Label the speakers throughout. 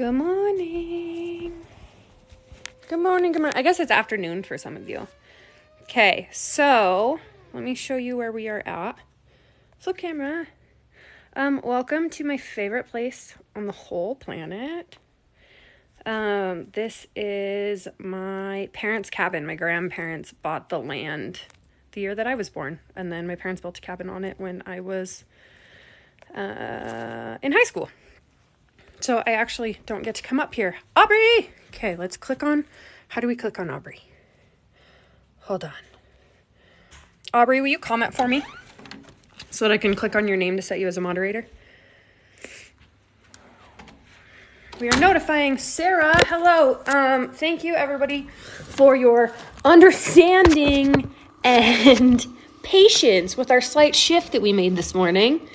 Speaker 1: Good morning. Good morning, good morning. I guess it's afternoon for some of you. Okay, so let me show you where we are at. Flip camera. Welcome to my favorite place on the whole planet. This is my parents' cabin. My grandparents bought the land the year that I was born, and then my parents built a cabin on it when I was in high school. So I actually don't get to come up here. Aubrey! Okay, let's click on... How do we click on Aubrey? Hold on. Aubrey, will you comment for me? So that I can click on your name to set you as a moderator. We are notifying Sarah. Hello. Thank you, everybody, for your understanding and patience with our slight shift that we made this morning.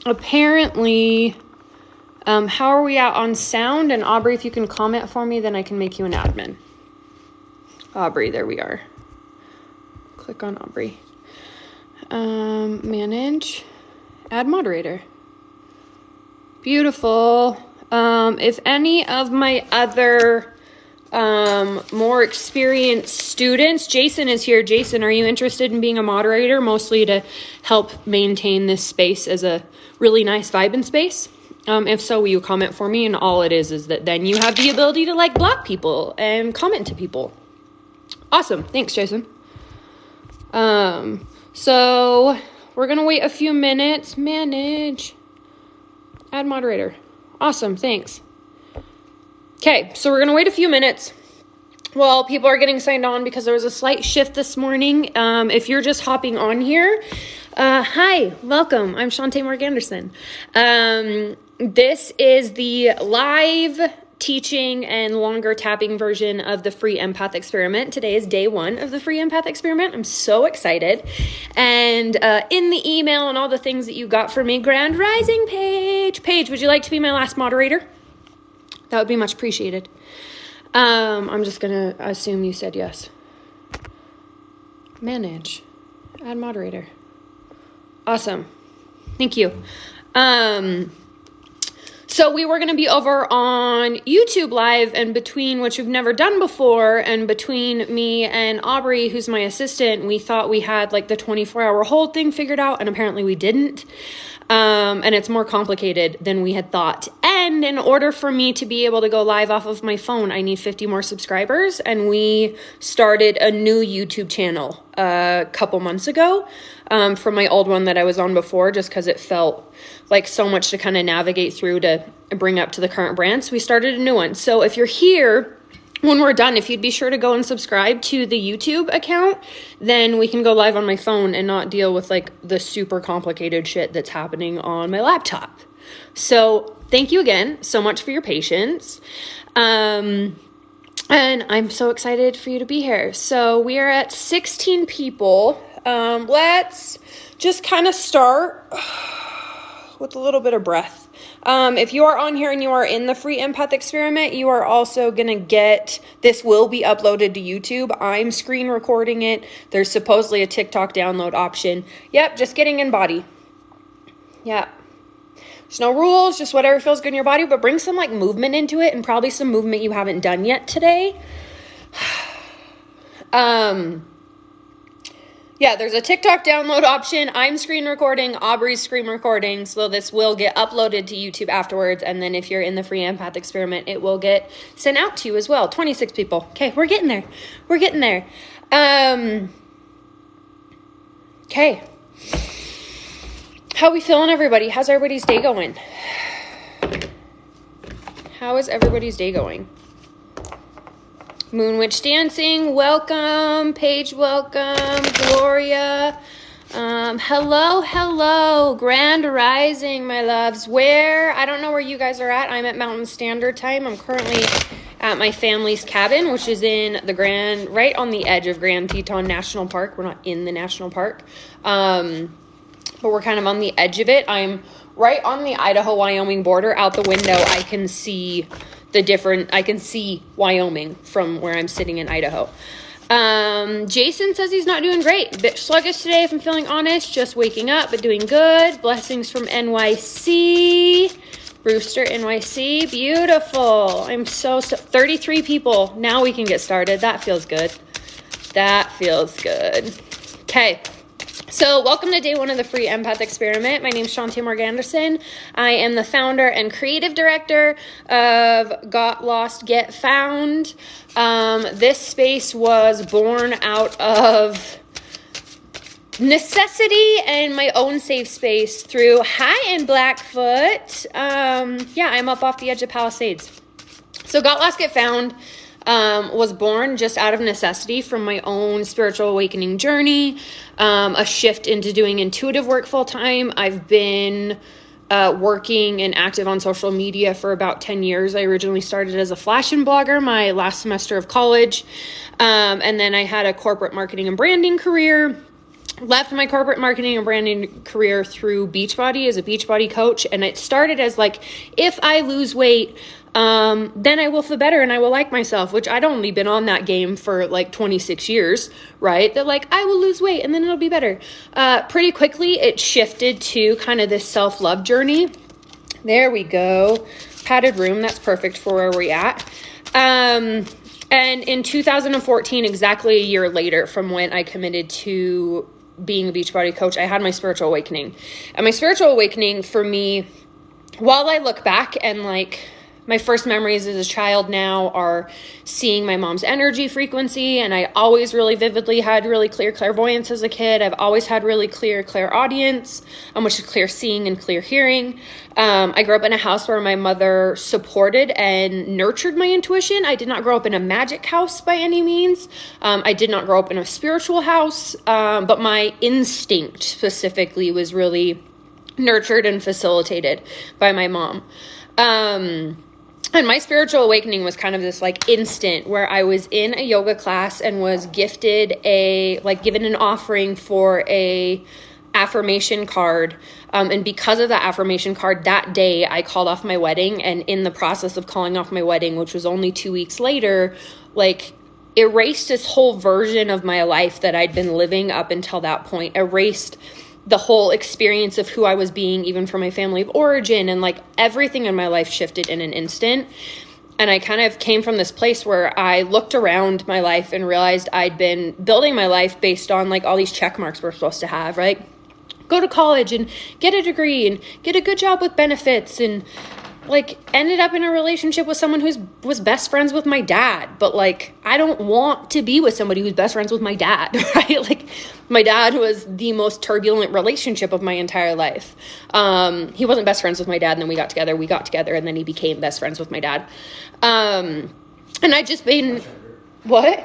Speaker 1: Apparently... how are we out on sound? And Aubrey, if you can comment for me, then I can make you an admin. Aubrey, there we are. Click on Aubrey. Manage. Add moderator. Beautiful. If any of my other more experienced students, Jason is here. Jason, are you interested in being a moderator? Mostly to help maintain this space as a really nice vibe and space. If so, will you comment for me? And all it is that then you have the ability to block people and comment to people. Awesome. Thanks, Jason. So we're going to wait a few minutes. Manage. Add moderator. Awesome. Thanks. Okay. So we're going to wait a few minutes while people are getting signed on because there was a slight shift this morning. If you're just hopping on here, hi, welcome. I'm Shanté Anderson. This is the live teaching and longer tapping version of the free empath experiment. Today is day 1 of the free empath experiment. I'm so excited. And in the email and all the things that you got from me, Grand Rising Paige, would you like to be my last moderator? That would be much appreciated. I'm just going to assume you said yes. Manage. Add moderator. Awesome. Thank you. So we were going to be over on YouTube Live, and between, which we've never done before, and between me and Aubrey, who's my assistant, we thought we had the 24-hour hold thing figured out, and apparently we didn't. And it's more complicated than we had thought. And in order for me to be able to go live off of my phone, I need 50 more subscribers. And we started a new YouTube channel a couple months ago from my old one that I was on before, just because it felt like so much to kind of navigate through to bring up to the current brand. So we started a new one. So if you're here, when we're done, if you'd be sure to go and subscribe to the YouTube account, then we can go live on my phone and not deal with the super complicated shit that's happening on my laptop. So thank you again so much for your patience. And I'm so excited for you to be here. So we are at 16 people. Let's just kind of start with a little bit of breath. If you are on here and you are in the free empath experiment, you are also going to get, this will be uploaded to YouTube. I'm screen recording it. There's supposedly a TikTok download option. Yep, just getting in body. Yeah. There's no rules, just whatever feels good in your body, but bring some movement into it and probably some movement you haven't done yet today. Yeah, there's a TikTok download option. I'm screen recording, Aubrey's screen recording, so this will get uploaded to YouTube afterwards, and then if you're in the free empath experiment, it will get sent out to you as well. 26 people. Okay, we're getting there. We're getting there. Okay. How we feeling, everybody? How's everybody's day going? How is everybody's day going? Moon Witch Dancing, welcome. Paige, welcome. Gloria, hello. Grand Rising, my loves. I don't know where you guys are at. I'm at Mountain Standard Time. I'm currently at my family's cabin, which is in right on the edge of Grand Teton National Park. We're not in the national park, but we're kind of on the edge of it. I'm right on the Idaho-Wyoming border. Out the window, I can see Wyoming from where I'm sitting in Idaho. Jason says he's not doing great. A bit sluggish today, if I'm feeling honest. Just waking up, but doing good. Blessings from NYC. Rooster NYC, beautiful. I'm so 33 people. Now we can get started. That feels good. That feels good. Okay. So welcome to day one of the free empath experiment. My name is Shanté Morgan-Anderson. I am the founder and creative director of Got Lost, Get Found. This space was born out of necessity and my own safe space through and Blackfoot. I'm up off the edge of Palisades. So Got Lost, Get Found was born just out of necessity from my own spiritual awakening journey, a shift into doing intuitive work full time. I've been working and active on social media for about 10 years. I originally started as a fashion blogger my last semester of college, and then I had a corporate marketing and branding career. Left my corporate marketing and branding career through Beachbody as a Beachbody coach. And it started as like, if I lose weight, then I will feel better and I will like myself, which I'd only been on that game for like 26 years, right? That like, I will lose weight and then it'll be better. Pretty quickly, it shifted to kind of this self-love journey. There we go. Padded room. That's perfect for where we're at. And in 2014, exactly a year later from when I committed to being a Beachbody coach, I had my spiritual awakening. And my spiritual awakening for me, while I look back and like my first memories as a child now are seeing my mom's energy frequency, and I always really vividly had really clear clairvoyance as a kid. I've always had really clear clairaudience, which is clear seeing and clear hearing. I grew up in a house where my mother supported and nurtured my intuition. I did not grow up in a magic house by any means. I did not grow up in a spiritual house, but my instinct specifically was really nurtured and facilitated by my mom. And my spiritual awakening was kind of this like instant where I was in a yoga class and was given an offering for a affirmation card. And because of that affirmation card, that day I called off my wedding. And in the process of calling off my wedding, which was only 2 weeks later, like erased this whole version of my life that I'd been living up until that point, erased the whole experience of who I was being, even from my family of origin, and like everything in my life shifted in an instant. And I kind of came from this place where I looked around my life and realized I'd been building my life based on like all these check marks we're supposed to have, right? Go to college and get a degree and get a good job with benefits, and like ended up in a relationship with someone was best friends with my dad. But like, I don't want to be with somebody who's best friends with my dad, right? Like my dad was the most turbulent relationship of my entire life. He wasn't best friends with my dad, and then we got together, and then he became best friends with my dad. And I'd just been, what?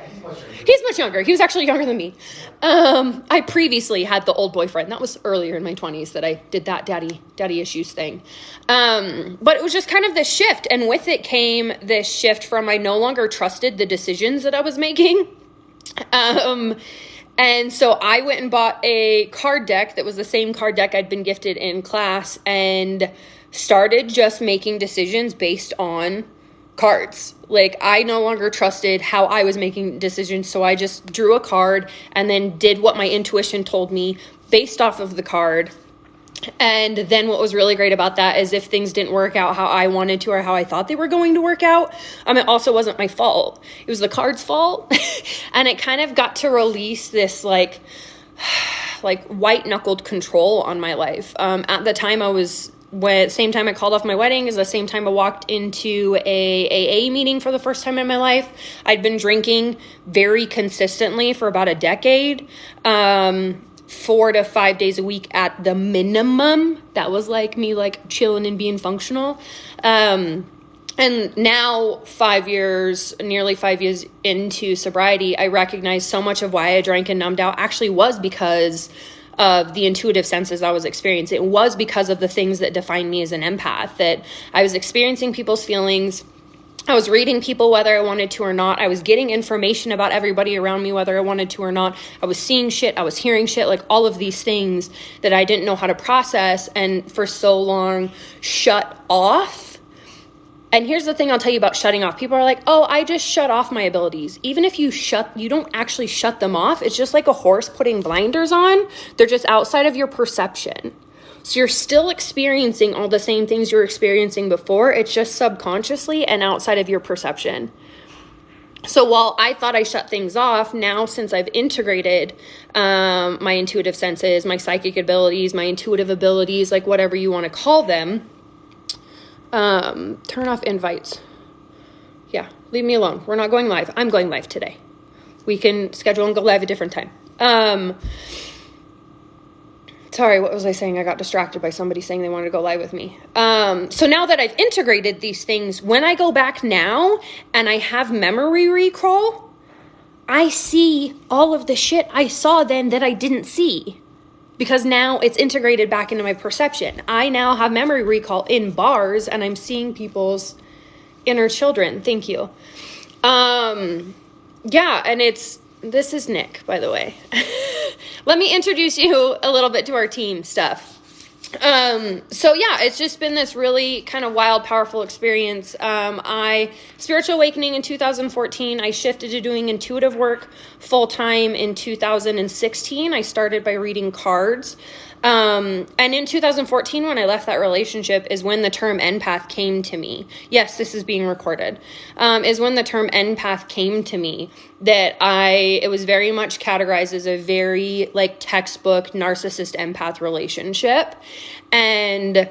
Speaker 1: He's much younger. He was actually younger than me. I previously had the old boyfriend. That was earlier in my 20s that I did that daddy issues thing. But it was just kind of this shift. And with it came this shift from I no longer trusted the decisions that I was making. And so I went and bought a card deck that was the same card deck I'd been gifted in class, and started just making decisions based on cards. Like I no longer trusted how I was making decisions. So I just drew a card and then did what my intuition told me based off of the card. And then what was really great about that is if things didn't work out how I wanted to or how I thought they were going to work out, it also wasn't my fault. It was the card's fault. And it kind of got to release this like white knuckled control on my life. At the time same time I called off my wedding is the same time I walked into a AA meeting for the first time in my life. I'd been drinking very consistently for about a decade, 4 to 5 days a week at the minimum. That was like me like chilling and being functional. And now nearly 5 years into sobriety, I recognize so much of why I drank and numbed out actually was because of the intuitive senses I was experiencing. It was because of the things that define me as an empath, that I was experiencing people's feelings. I was reading people whether I wanted to or not. I was getting information about everybody around me whether I wanted to or not. I was seeing shit. I was hearing shit, like all of these things that I didn't know how to process and for so long shut off. And here's the thing I'll tell you about shutting off. People are like, oh, I just shut off my abilities. Even if you don't actually shut them off. It's just like a horse putting blinders on. They're just outside of your perception. So you're still experiencing all the same things you were experiencing before. It's just subconsciously and outside of your perception. So while I thought I shut things off, now since I've integrated my intuitive senses, my psychic abilities, my intuitive abilities, like whatever you want to call them, turn off invites. Yeah, leave me alone. We're not going live. I'm going live today. We can schedule and go live a different time. Sorry, what was I saying? I got distracted by somebody saying they wanted to go live with me. So now that I've integrated these things, when I go back now and I have memory recall, I see all of the shit I saw then that I didn't see, because now it's integrated back into my perception. I now have memory recall in bars and I'm seeing people's inner children. Thank you. Yeah, and this is Nick, by the way. Let me introduce you a little bit to our team stuff. So yeah, it's just been this really kind of wild, powerful experience. Spiritual awakening in 2014, I shifted to doing intuitive work full time in 2016. I started by reading cards. And in 2014, when I left that relationship, is when the term empath came to me. Yes, this is being recorded. Is when the term empath came to me, that it was very much categorized as a very like textbook narcissist empath relationship. And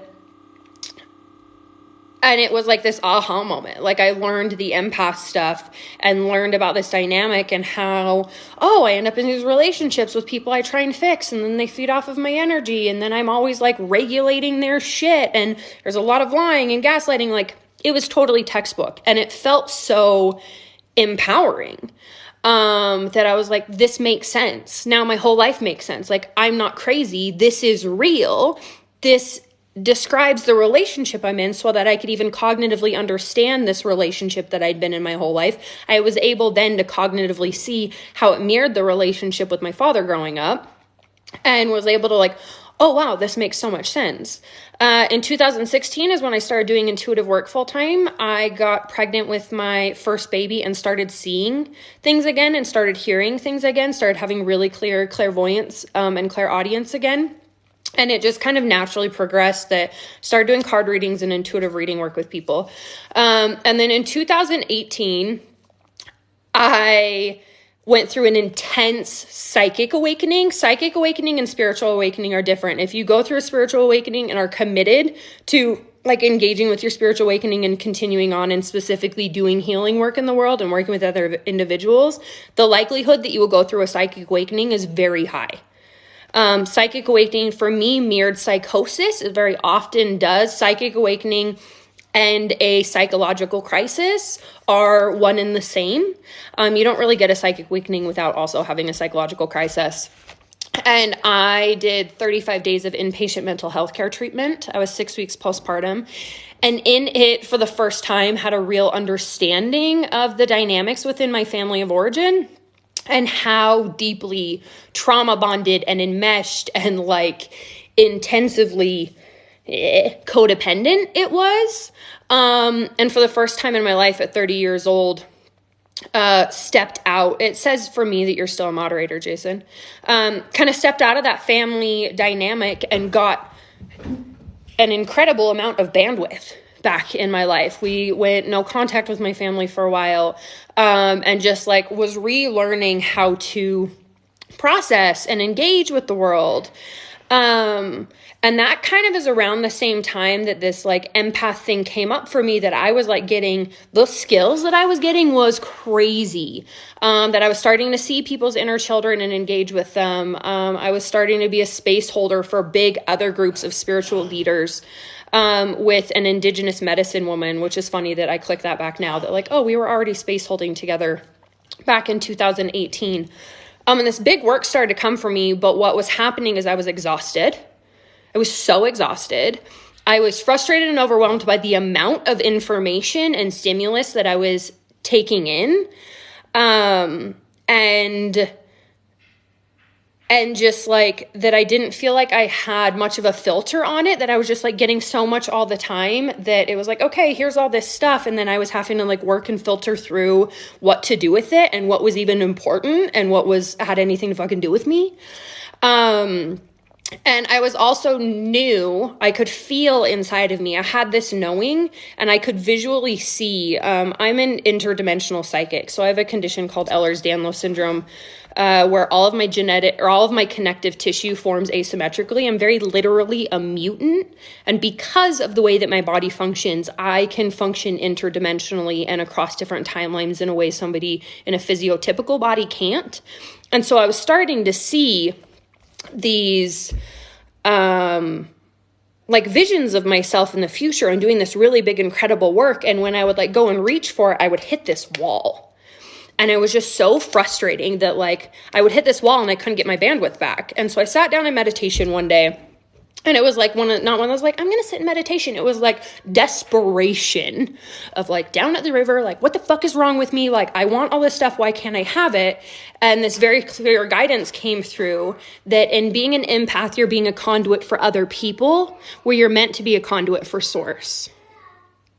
Speaker 1: it was like this aha moment. Like I learned the empath stuff and learned about this dynamic and how, I end up in these relationships with people I try and fix, and then they feed off of my energy, and then I'm always like regulating their shit, and there's a lot of lying and gaslighting. Like it was totally textbook, and it felt so empowering that I was like, this makes sense. Now my whole life makes sense. Like I'm not crazy. This is real. This describes the relationship I'm in so that I could even cognitively understand this relationship that I'd been in my whole life. I was able then to cognitively see how it mirrored the relationship with my father growing up, and was able to like, oh wow, this makes so much sense. In 2016 is when I started doing intuitive work full time. I got pregnant with my first baby and started seeing things again and started hearing things again, started having really clear clairvoyance and clairaudience again. And it just kind of naturally progressed that started doing card readings and intuitive reading work with people. And then in 2018, I went through an intense psychic awakening. Psychic awakening and spiritual awakening are different. If you go through a spiritual awakening and are committed to like engaging with your spiritual awakening and continuing on and specifically doing healing work in the world and working with other individuals, the likelihood that you will go through a psychic awakening is very high. Psychic awakening for me mirrored psychosis. It very often does. Psychic awakening and a psychological crisis are one and the same. You don't really get a psychic awakening without also having a psychological crisis. And I did 35 days of inpatient mental health care treatment. I was 6 weeks postpartum. And in it, for the first time, had a real understanding of the dynamics within my family of origin, and how deeply trauma bonded and enmeshed and like intensively codependent it was. And for the first time in my life at 30 years old, stepped out. It says for me that you're still a moderator, Jason. Kind of stepped out of that family dynamic and got an incredible amount of bandwidth back in my life. We went no contact with my family for a while, and just like was relearning how to process and engage with the world. And that kind of is around the same time that this like empath thing came up for me, that I was like getting the skills that I was getting was crazy. That I was starting to see people's inner children and engage with them. I was starting to be a space holder for big other groups of spiritual leaders, with an indigenous medicine woman, which is funny that I click that back now, that like, we were already space holding together back in 2018. And this big work started to come for me, but what was happening is I was exhausted. I was so exhausted. I was frustrated and overwhelmed by the amount of information and stimulus that I was taking in. And just like that, I didn't feel like I had much of a filter on it, that I was just like getting so much all the time that it was like, okay, here's all this stuff. And then I was having to like work and filter through what to do with it and what was even important and what had anything to fucking do with me. And I was also I could feel inside of me. I had this knowing, and I could visually see. I'm an interdimensional psychic. So I have a condition called Ehlers-Danlos syndrome, where all of my connective tissue forms asymmetrically. I'm very literally a mutant. And because of the way that my body functions, I can function interdimensionally and across different timelines in a way somebody in a physiotypical body can't. And so I was starting to see these visions of myself in the future and doing this really big, incredible work. And when I would go and reach for it, I would hit this wall. And it was just so frustrating that I would hit this wall and I couldn't get my bandwidth back. And so I sat down in meditation one day, and it was not when I was I'm going to sit in meditation. It was desperation of down at the river, what the fuck is wrong with me? I want all this stuff. Why can't I have it? And this very clear guidance came through that in being an empath, you're being a conduit for other people where you're meant to be a conduit for source.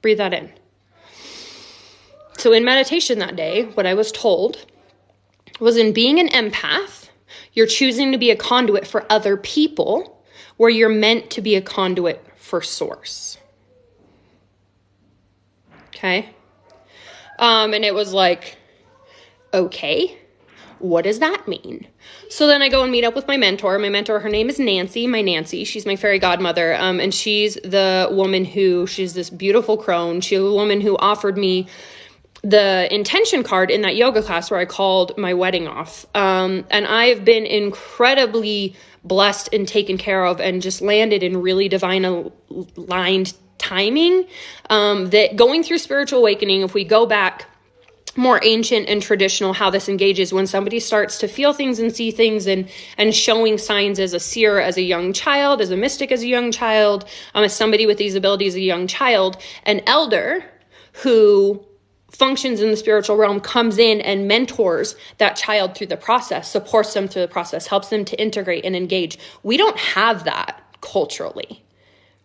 Speaker 1: Breathe that in. So in meditation that day, what I was told was in being an empath, you're choosing to be a conduit for other people where you're meant to be a conduit for source. Okay? And it was okay, what does that mean? So then I go and meet up with my mentor. My mentor, her name is Nancy. She's my fairy godmother. And she's this beautiful crone. She's a woman who offered me the intention card in that yoga class where I called my wedding off. And I've been incredibly blessed and taken care of and just landed in really divine aligned timing. That going through spiritual awakening, if we go back more ancient and traditional, how this engages when somebody starts to feel things and see things and showing signs as a seer, as a young child, as a mystic, as a young child, as somebody with these abilities, a young child, an elder who functions in the spiritual realm comes in and mentors that child through the process, supports them through the process, helps them to integrate and engage. We don't have that culturally,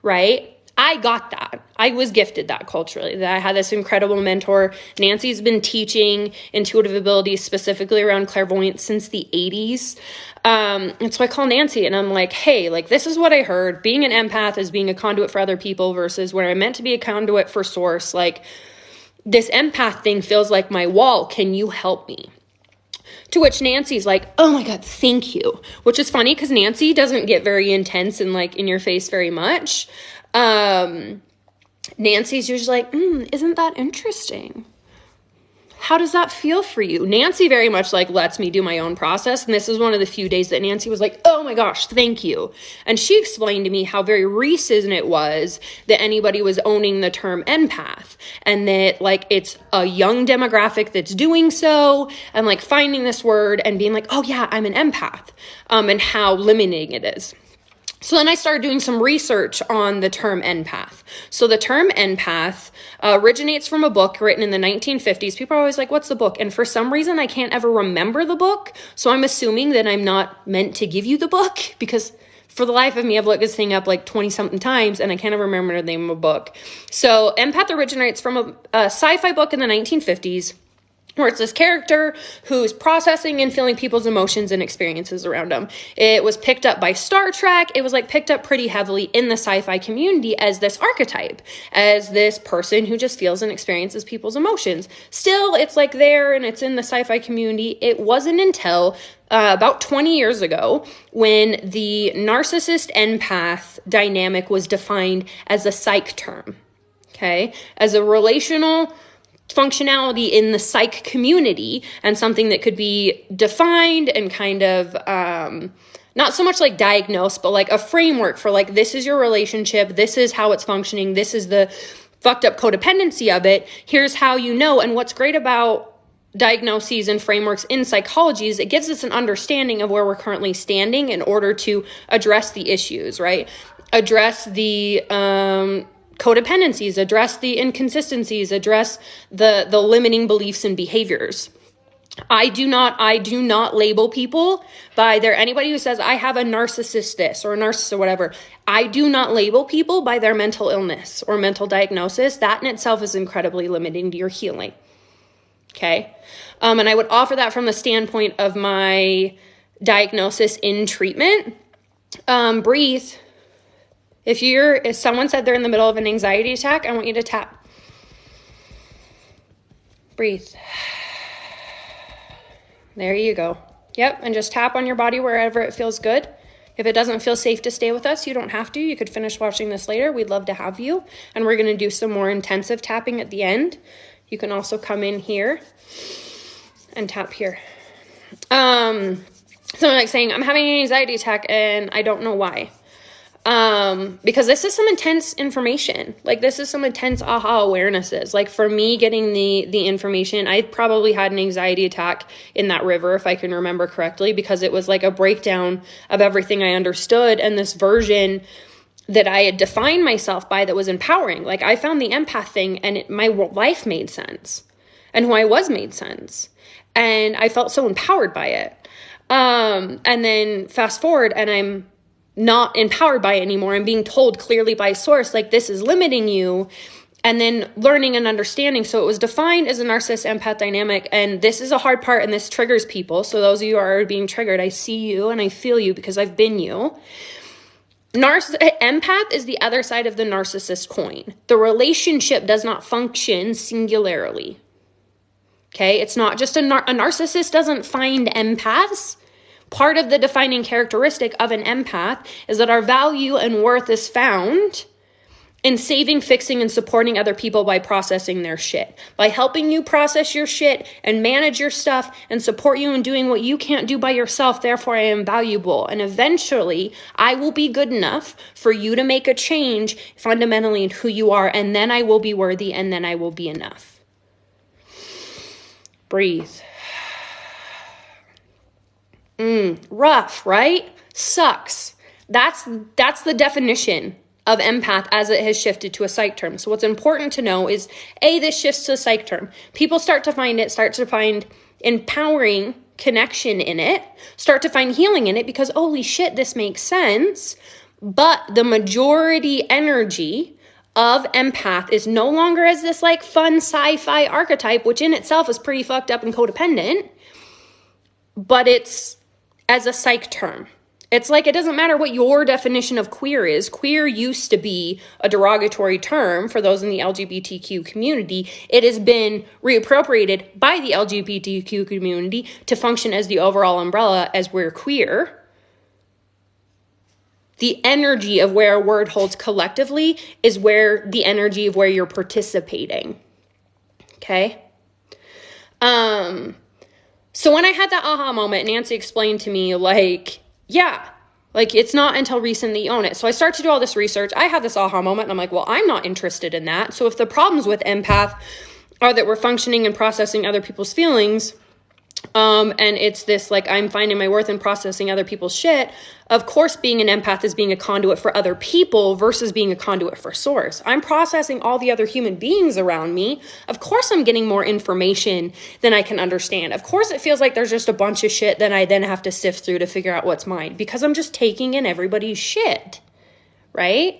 Speaker 1: right? I got that. I was gifted that culturally, that I had this incredible mentor. Nancy's been teaching intuitive abilities specifically around clairvoyance since the 80s. And so I call Nancy and I'm hey, this is what I heard. Being an empath is being a conduit for other people versus where I'm meant to be a conduit for source. This empath thing feels like my wall. Can you help me? To which Nancy's oh my God, thank you. Which is funny because Nancy doesn't get very intense and in your face very much. Nancy's usually isn't that interesting? How does that feel for you? Nancy very much lets me do my own process. And this is one of the few days that Nancy was oh my gosh, thank you. And she explained to me how very recent it was that anybody was owning the term empath and that it's a young demographic that's doing so and finding this word and being oh yeah, I'm an empath, and how limiting it is. So then I started doing some research on the term empath. So the term empath originates from a book written in the 1950s. People are always what's the book? And for some reason, I can't ever remember the book. So I'm assuming that I'm not meant to give you the book because for the life of me, I've looked this thing up 20-something times and I can't ever remember the name of a book. So empath originates from a sci-fi book in the 1950s. Where it's this character who's processing and feeling people's emotions and experiences around them. It was picked up by Star Trek. It was picked up pretty heavily in the sci-fi community as this archetype, as this person who just feels and experiences people's emotions. Still, it's there and it's in the sci-fi community. It wasn't until about 20 years ago when the narcissist empath dynamic was defined as a psych term, okay? As a relational functionality in the psych community and something that could be defined and kind of not so much diagnosed, but a framework for this is your relationship, this is how it's functioning, this is the fucked up codependency of it, here's how you know. And what's great about diagnoses and frameworks in psychology is it gives us an understanding of where we're currently standing in order to address the issues, right? Address the codependencies, address the inconsistencies, address the limiting beliefs and behaviors. I do not label people by anybody who says I have a narcissist this or a narcissist or whatever. I do not label people by their mental illness or mental diagnosis. That in itself is incredibly limiting to your healing. Okay. And I would offer that from the standpoint of my diagnosis in treatment. Breathe. If someone said they're in the middle of an anxiety attack, I want you to tap. Breathe. There you go. Yep, and just tap on your body wherever it feels good. If it doesn't feel safe to stay with us, you don't have to. You could finish watching this later. We'd love to have you. And we're going to do some more intensive tapping at the end. You can also come in here and tap here. Someone like saying, I'm having an anxiety attack and I don't know why. Because this is some intense information. Like, this is some intense aha awarenesses. Like, for me, getting the information, I probably had an anxiety attack in that river, if I can remember correctly, because it was like a breakdown of everything I understood and this version that I had defined myself by that was empowering. Like, I found the empath thing and my life made sense and who I was made sense. And I felt so empowered by it. And then fast forward and I'm not empowered by it anymore. I'm being told clearly by source, like, this is limiting you, and then learning and understanding. So it was defined as a narcissist empath dynamic. And this is a hard part, and this triggers people. So those of you who are being triggered, I see you and I feel you because I've been you. Empath is the other side of the narcissist coin. The relationship does not function singularly. Okay. It's not just a narcissist doesn't find empaths. Part of the defining characteristic of an empath is that our value and worth is found in saving, fixing, and supporting other people by processing their shit. By helping you process your shit and manage your stuff and support you in doing what you can't do by yourself. Therefore, I am valuable. And eventually, I will be good enough for you to make a change fundamentally in who you are. And then I will be worthy, and then I will be enough. Breathe. Rough, right? Sucks. That's the definition of empath as it has shifted to a psych term. So what's important to know is, A, this shifts to a psych term. People start to find empowering connection in it, start to find healing in it because, holy shit, this makes sense. But the majority energy of empath is no longer as this like fun sci-fi archetype, which in itself is pretty fucked up and codependent, but it's as a psych term. It's like, it doesn't matter what your definition of queer is. Queer used to be a derogatory term for those in the LGBTQ community. It has been reappropriated by the LGBTQ community to function as the overall umbrella as we're queer. The energy of where a word holds collectively is where the energy of where you're participating. Okay? So when I had that aha moment, Nancy explained to me, like, yeah, like, it's not until recently you own it. So I start to do all this research. I had this aha moment and I'm like, well, I'm not interested in that. So if the problems with empath are that we're functioning and processing other people's feelings, and it's this, like, I'm finding my worth in processing other people's shit. Of course, being an empath is being a conduit for other people versus being a conduit for source. I'm processing all the other human beings around me. Of course, I'm getting more information than I can understand. Of course, it feels like there's just a bunch of shit that I then have to sift through to figure out what's mine because I'm just taking in everybody's shit, right?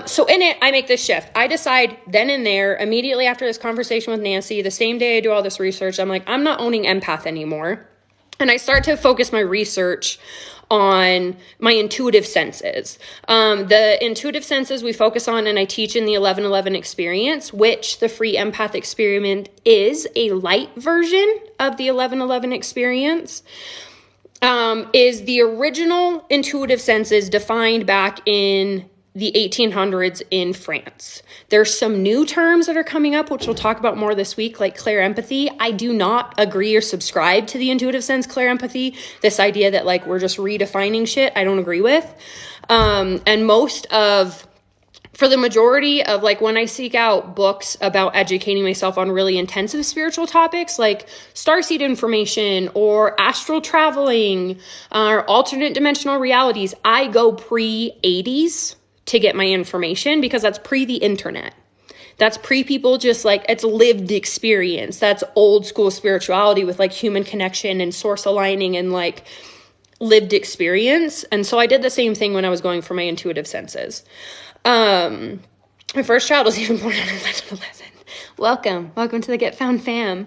Speaker 1: So in it, I make this shift. I decide then and there, immediately after this conversation with Nancy, the same day I do all this research, I'm like, I'm not owning empath anymore. And I start to focus my research on my intuitive senses. The intuitive senses we focus on and I teach in the 1111 experience, which the free empath experiment is a light version of the 1111 experience, is the original intuitive senses defined back in the 1800s in France. There's some new terms that are coming up, which we'll talk about more this week, like clear empathy. I do not agree or subscribe to the intuitive sense clear empathy. This idea that, like, we're just redefining shit, I don't agree with. And for the majority of, like, when I seek out books about educating myself on really intensive spiritual topics like starseed information or astral traveling or alternate dimensional realities, I go pre-80s to get my information because that's pre the internet. That's pre people just like, it's lived experience. That's old school spirituality with like human connection and source aligning and like lived experience. And so I did the same thing when I was going for my intuitive senses. My first child was even born on 11/11. Welcome to the Get Found fam.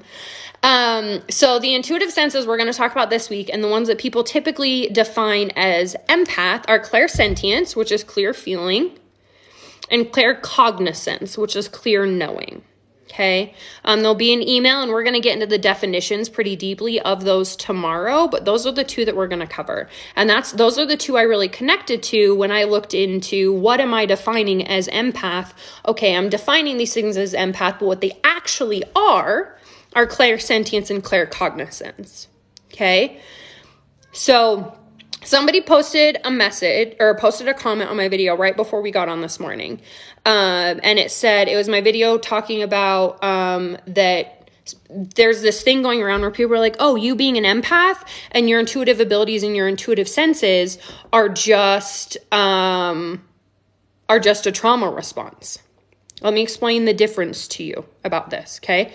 Speaker 1: So the intuitive senses we're going to talk about this week, and the ones that people typically define as empath, are clairsentience, which is clear feeling, and claircognizance, which is clear knowing. Okay. There'll be an email, and we're going to get into the definitions pretty deeply of those tomorrow, but those are the two that we're going to cover. And those are the two I really connected to when I looked into what am I defining as empath. Okay, I'm defining these things as empath, but what they actually are clairsentience and claircognizance. Okay. So somebody posted a message or posted a comment on my video right before we got on this morning. And it said, it was my video talking about that there's this thing going around where people are like, oh, you being an empath and your intuitive abilities and your intuitive senses are just a trauma response. Let me explain the difference to you about this, okay?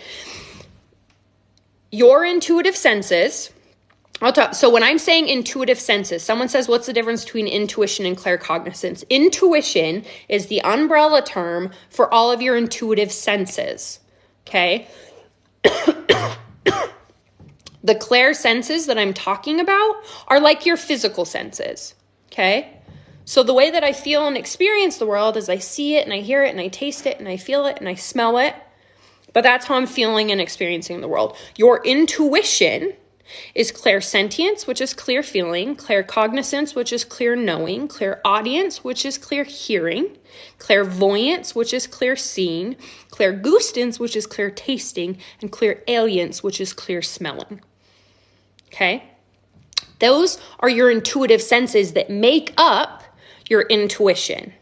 Speaker 1: Your intuitive senses, so when I'm saying intuitive senses, someone says, what's the difference between intuition and claircognizance? Intuition is the umbrella term for all of your intuitive senses, okay? The clair senses that I'm talking about are like your physical senses, okay? So the way that I feel and experience the world is I see it and I hear it and I taste it and I feel it and I smell it, but that's how I'm feeling and experiencing the world. Your intuition is clairsentience, which is clear feeling, claircognizance, which is clear knowing, clairaudience, which is clear hearing, clairvoyance, which is clear seeing, clairgustance, which is clear tasting, and clairalience, which is clear smelling. Okay? Those are your intuitive senses that make up your intuition.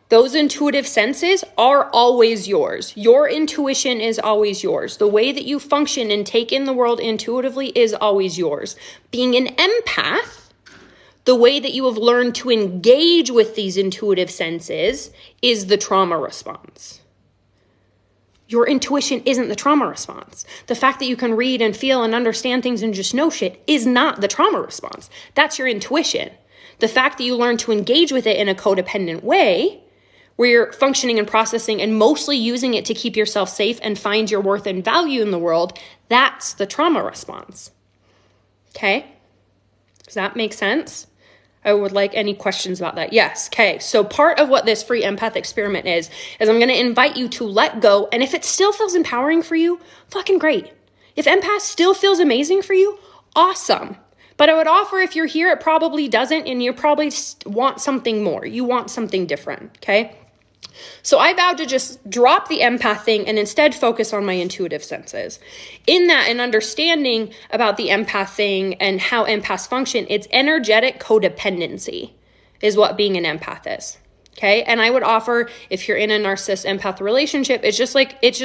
Speaker 1: Those intuitive senses are always yours. Your intuition is always yours. The way that you function and take in the world intuitively is always yours. Being an empath, the way that you have learned to engage with these intuitive senses is the trauma response. Your intuition isn't the trauma response. The fact that you can read and feel and understand things and just know shit is not the trauma response. That's your intuition. The fact that you learn to engage with it in a codependent way, where you're functioning and processing and mostly using it to keep yourself safe and find your worth and value in the world, that's the trauma response. Okay? Does that make sense? I would like any questions about that. Yes. Okay. So part of what this free empath experiment is I'm going to invite you to let go. And if it still feels empowering for you, fucking great. If empath still feels amazing for you, awesome. But I would offer, if you're here, it probably doesn't, and you probably want something more. You want something different. Okay. So I vowed to just drop the empath thing and instead focus on my intuitive senses. In that, and understanding about the empath thing and how empaths function, it's energetic codependency is what being an empath is. Okay. And I would offer, if you're in a narcissist empath relationship, it's just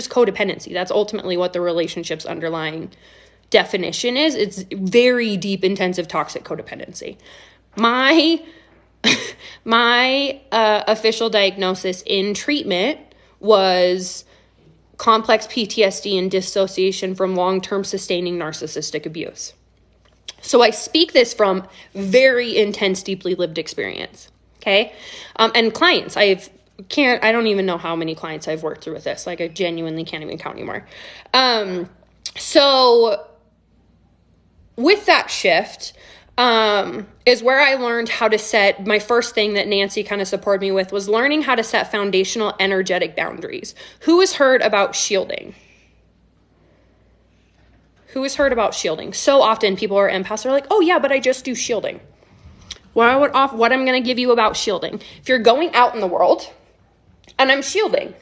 Speaker 1: codependency. That's ultimately what the relationship's underlying definition is. It's very deep, intensive, toxic codependency. My official diagnosis in treatment was complex PTSD and dissociation from long-term sustaining narcissistic abuse. So I speak this from very intense, deeply lived experience. Okay. And clients, I don't even know how many clients I've worked through with this. Like, I genuinely can't even count anymore. So with that shift, is where I learned how to set, my first thing that Nancy kind of supported me with was learning how to set foundational energetic boundaries. Who has heard about shielding? Who has heard about shielding? So often people are empaths are like, oh yeah, but I just do shielding. What I'm going to give you about shielding. If you're going out in the world and I'm shielding,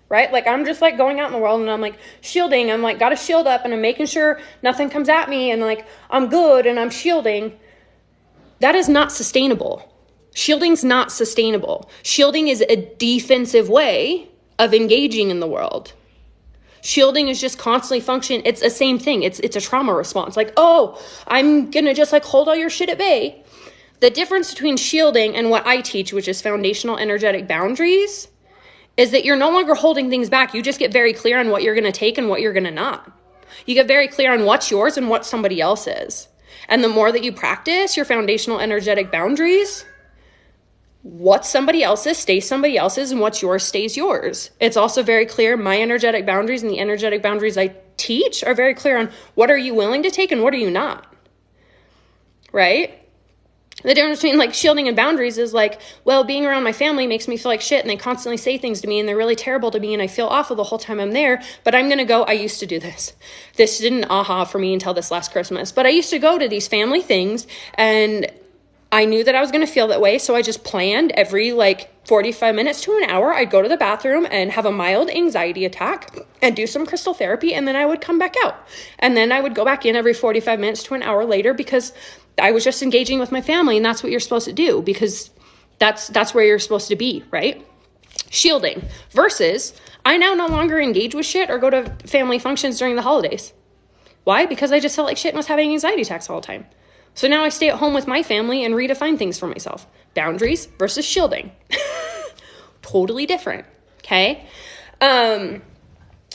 Speaker 1: right? Like, I'm just like going out in the world and I'm like shielding. I'm like, got to shield up and I'm making sure nothing comes at me and like, I'm good and I'm shielding. That is not sustainable. Shielding's not sustainable. Shielding is a defensive way of engaging in the world. Shielding is just constantly function. It's the same thing. It's a trauma response. Like, oh, I'm going to just like hold all your shit at bay. The difference between shielding and what I teach, which is foundational energetic boundaries, is that you're no longer holding things back. You just get very clear on what you're going to take and what you're going to not. You get very clear on what's yours and what somebody else's. And the more that you practice your foundational energetic boundaries, what's somebody else's stays somebody else's and what's yours stays yours. It's also very clear my energetic boundaries and the energetic boundaries I teach are very clear on what are you willing to take and what are you not, right? The difference between like shielding and boundaries is like, well, being around my family makes me feel like shit and they constantly say things to me and they're really terrible to me and I feel awful the whole time I'm there, but I'm going to go, I used to do this. This didn't aha for me until this last Christmas, but I used to go to these family things and I knew that I was going to feel that way. So I just planned every like 45 minutes to an hour, I'd go to the bathroom and have a mild anxiety attack and do some crystal therapy. And then I would come back out. And then I would go back in every 45 minutes to an hour later because I was just engaging with my family. And that's what you're supposed to do because that's where you're supposed to be, right? Shielding versus I now no longer engage with shit or go to family functions during the holidays. Why? Because I just felt like shit and was having anxiety attacks all the time. So now I stay at home with my family and redefine things for myself. Boundaries versus shielding. Totally different. Okay.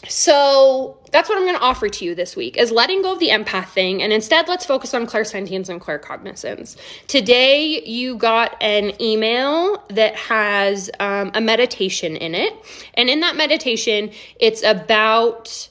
Speaker 1: So that's what I'm going to offer to you this week is letting go of the empath thing. And instead, let's focus on clairsentience and claircognizance. Today, you got an email that has a meditation in it. And in that meditation, it's about...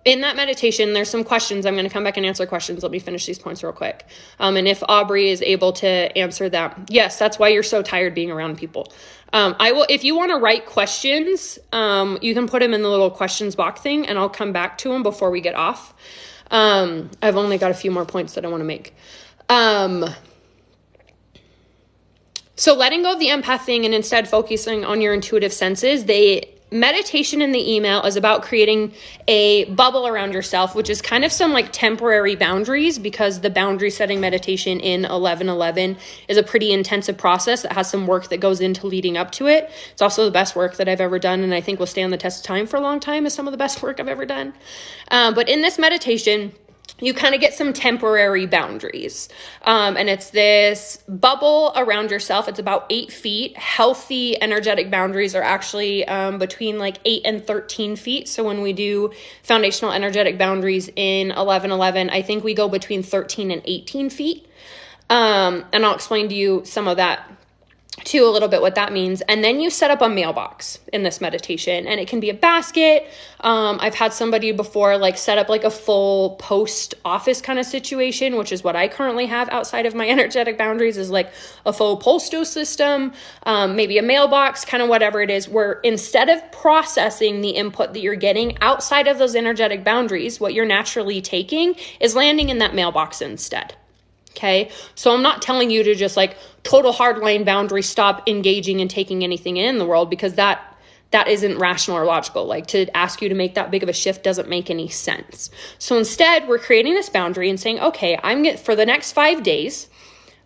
Speaker 1: in that meditation, there's some questions. I'm going to come back and answer questions. Let me finish these points real quick. And if Aubrey is able to answer that, yes, that's why you're so tired being around people. I will, if you want to write questions, you can put them in the little questions box thing and I'll come back to them before we get off. I've only got a few more points that I want to make. So letting go of the empath thing and instead focusing on your intuitive senses, meditation in the email is about creating a bubble around yourself, which is kind of some like temporary boundaries because the boundary setting meditation in 1111 is a pretty intensive process that has some work that goes into leading up to it. It's also the best work that I've ever done. And I think will stand the test of time for a long time as some of the best work I've ever done. But in this meditation, you kind of get some temporary boundaries. And it's this bubble around yourself. It's about 8 feet. Healthy energetic boundaries are actually between like 8 and 13 feet. So when we do foundational energetic boundaries in 1111, I think we go between 13 and 18 feet. And I'll explain to you some of that too, a little bit what that means. And then you set up a mailbox in this meditation and it can be a basket. I've had somebody before like set up like a full post office kind of situation, which is what I currently have outside of my energetic boundaries is like a full postal system, maybe a mailbox, kind of whatever it is, where instead of processing the input that you're getting outside of those energetic boundaries, what you're naturally taking is landing in that mailbox instead. Okay. So I'm not telling you to just like total hardline boundary, stop engaging and taking anything in the world because that isn't rational or logical. Like to ask you to make that big of a shift doesn't make any sense. So instead we're creating this boundary and saying, okay, for the next 5 days.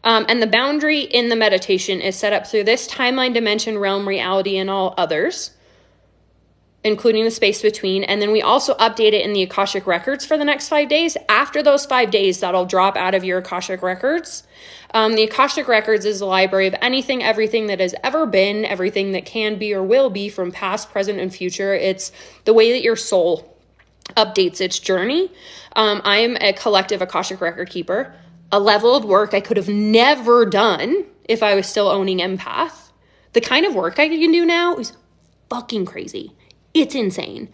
Speaker 1: And the boundary in the meditation is set up through this timeline, dimension, realm, reality, and all others, including the space between. And then we also update it in the Akashic records for the next 5 days. After those 5 days, that'll drop out of your Akashic records. The Akashic records is a library of anything, everything that has ever been, everything that can be or will be from past, present, and future. It's the way that your soul updates its journey. I'm a collective Akashic record keeper, a level of work I could have never done if I was still owning Empath. The kind of work I can do now is fucking crazy. It's insane.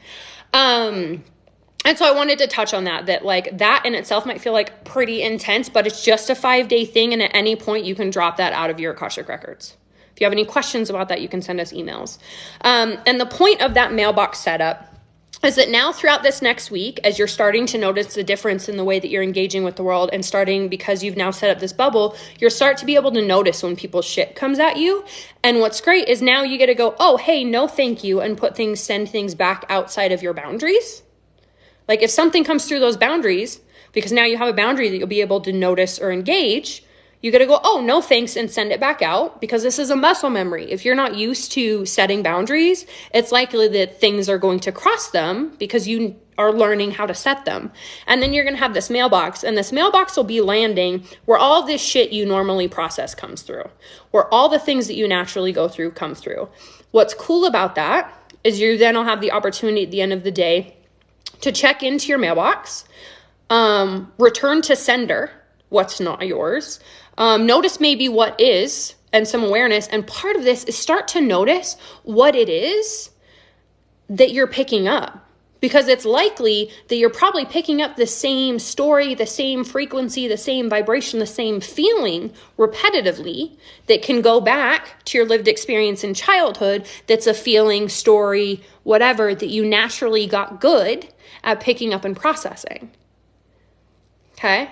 Speaker 1: And so I wanted to touch on that like that in itself might feel like pretty intense, but it's just a 5-day thing. And at any point you can drop that out of your Akashic records. If you have any questions about that, you can send us emails. And the point of that mailbox setup is that now throughout this next week, as you're starting to notice the difference in the way that you're engaging with the world and starting because you've now set up this bubble, you'll start to be able to notice when people's shit comes at you. And what's great is now you get to go, oh, hey, no, thank you, and send things back outside of your boundaries. Like if something comes through those boundaries, because now you have a boundary that you'll be able to notice or engage, you got to go, oh, no, thanks, and send it back out because this is a muscle memory. If you're not used to setting boundaries, it's likely that things are going to cross them because you are learning how to set them. And then you're going to have this mailbox, and this mailbox will be landing where all this shit you normally process comes through, where all the things that you naturally go through come through. What's cool about that is you then will have the opportunity at the end of the day to check into your mailbox, return to sender what's not yours, notice maybe what is, and some awareness. And part of this is start to notice what it is that you're picking up. Because it's likely that you're probably picking up the same story, the same frequency, the same vibration, the same feeling repetitively that can go back to your lived experience in childhood. That's a feeling, story, whatever, that you naturally got good at picking up and processing. Okay?